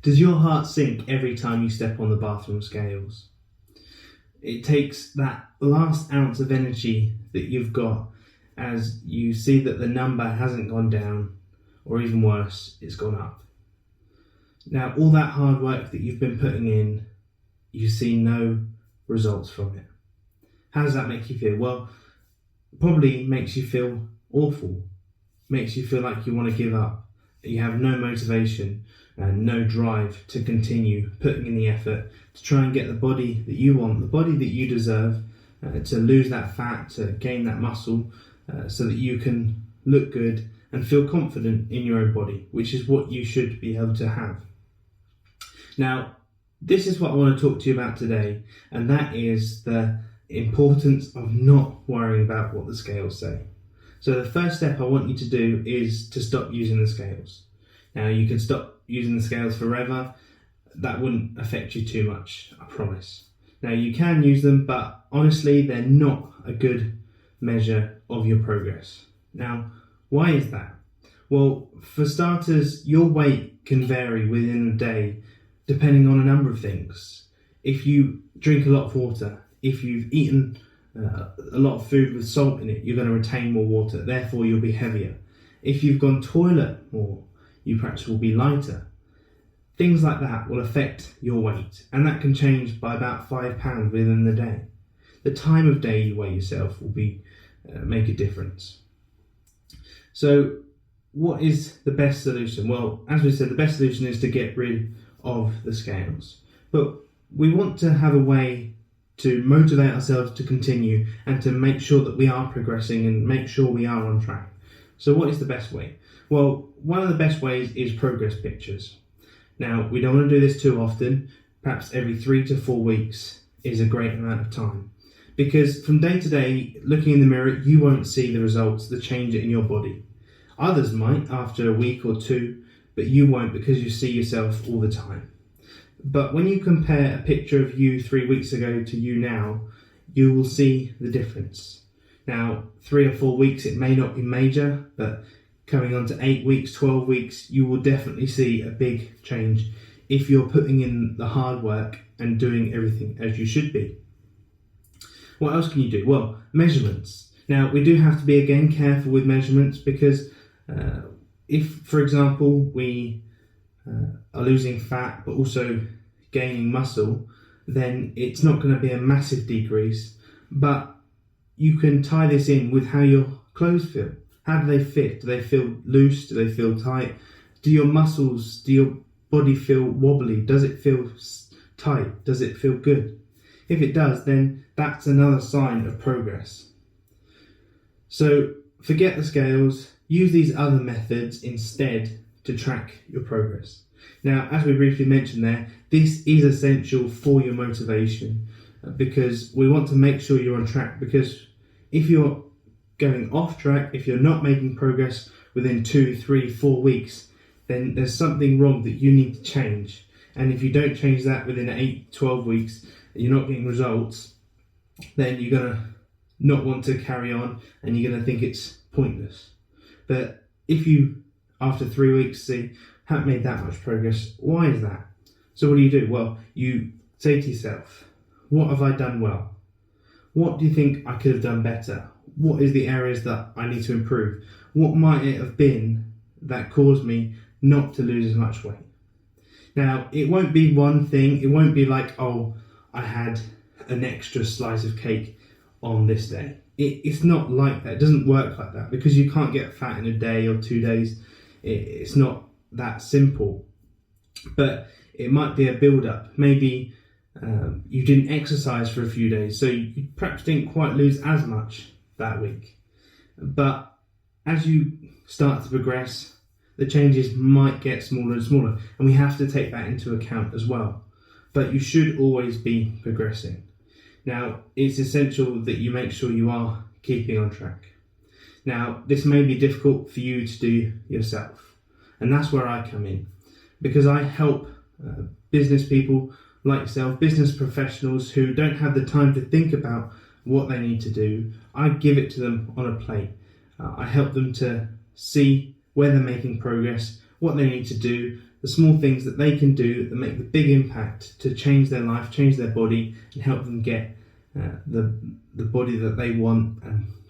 Does your heart sink every time you step on the bathroom scales? It takes that last ounce of energy that you've got as you see that the number hasn't gone down, or even worse, it's gone up. Now, all that hard work that you've been putting in, you see no results from it. How does that make you feel? Well, probably makes you feel awful, makes you feel like you want to give up, you have no motivation and no drive to continue putting in the effort to try and get the body that you want, the body that you deserve, to lose that fat, to gain that muscle, so that you can look good and feel confident in your own body, which is what you should be able to have. Now, this is what I want to talk to you about today, and that is the importance of not worrying about what the scales say. So the first step I want you to do is to stop using the scales. Now, you can stop using the scales forever. That wouldn't affect you too much, I promise. Now, you can use them, but honestly, they're not a good measure of your progress. Now, why is that? Well, for starters, your weight can vary within a day depending on a number of things. If you drink a lot of water, if you've eaten a lot of food with salt in it, you're going to retain more water, therefore you'll be heavier. If you've gone toilet more, you perhaps will be lighter. Things like that will affect your weight, and that can change by about 5 pounds within the day. The time of day you weigh yourself will make a difference. So what is the best solution? Well, as we said, the best solution is to get rid of the scales. But we want to have a way to motivate ourselves to continue and to make sure that we are progressing and make sure we are on track. So what is the best way? Well, one of the best ways is progress pictures. Now, we don't want to do this too often. Perhaps every 3 to 4 weeks is a great amount of time. Because from day to day, looking in the mirror, you won't see the results, the change in your body. Others might after a week or two, but you won't because you see yourself all the time. But when you compare a picture of you 3 weeks ago to you now, you will see the difference. Now, 3 or 4 weeks, it may not be major, but coming on to 8 weeks, 12 weeks, you will definitely see a big change if you're putting in the hard work and doing everything as you should be. What else can you do? Well, measurements. Now, we do have to be, again, careful with measurements because if, for example, we are losing fat but also gaining muscle, then it's not going to be a massive decrease, but you can tie this in with how your clothes feel. How do they fit? Do they feel loose? Do they feel tight? Do your muscles, do your body feel wobbly? Does it feel tight? Does it feel good? If it does, then that's another sign of progress. So forget the scales, use these other methods instead to track your progress. Now, as we briefly mentioned there, this is essential for your motivation because we want to make sure you're on track, because if you're going off track, if you're not making progress within 2, 3, 4 weeks, then there's something wrong that you need to change. And if you don't change that within 8, 12 weeks, and you're not getting results, then you're going to not want to carry on and you're going to think it's pointless. But if you, after 3 weeks, see, haven't made that much progress, why is that? So what do? Well, you say to yourself, what have I done well? What do you think I could have done better? What is the areas that I need to improve? What might it have been that caused me not to lose as much weight? Now, it won't be one thing. It won't be like, oh, I had an extra slice of cake on this day. It's not like that. It doesn't work like that because you can't get fat in a day or 2 days. It's not that simple. But it might be a build-up. Maybe you didn't exercise for a few days, so you perhaps didn't quite lose as much that week. But as you start to progress, the changes might get smaller and smaller, and we have to take that into account as well. But you should always be progressing. Now, it's essential that you make sure you are keeping on track. Now, this may be difficult for you to do yourself, and that's where I come in, because I help business people like yourself, business professionals who don't have the time to think about what they need to do. I give it to them on a plate. I help them to see where they're making progress, what they need to do, the small things that they can do that make the big impact to change their life, change their body, and help them get the body that they want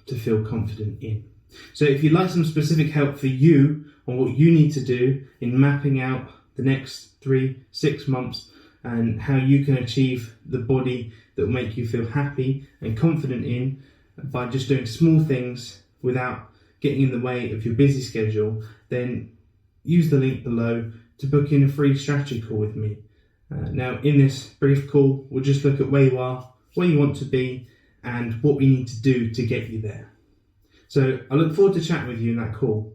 to feel confident in. So if you'd like some specific help for you on what you need to do in mapping out the next 3-6 months and how you can achieve the body that will make you feel happy and confident in by just doing small things without getting in the way of your busy schedule, then use the link below to book in a free strategy call with me. Now, in this brief call, we'll just look at where you are, where you want to be, and what we need to do to get you there. So I look forward to chatting with you in that call.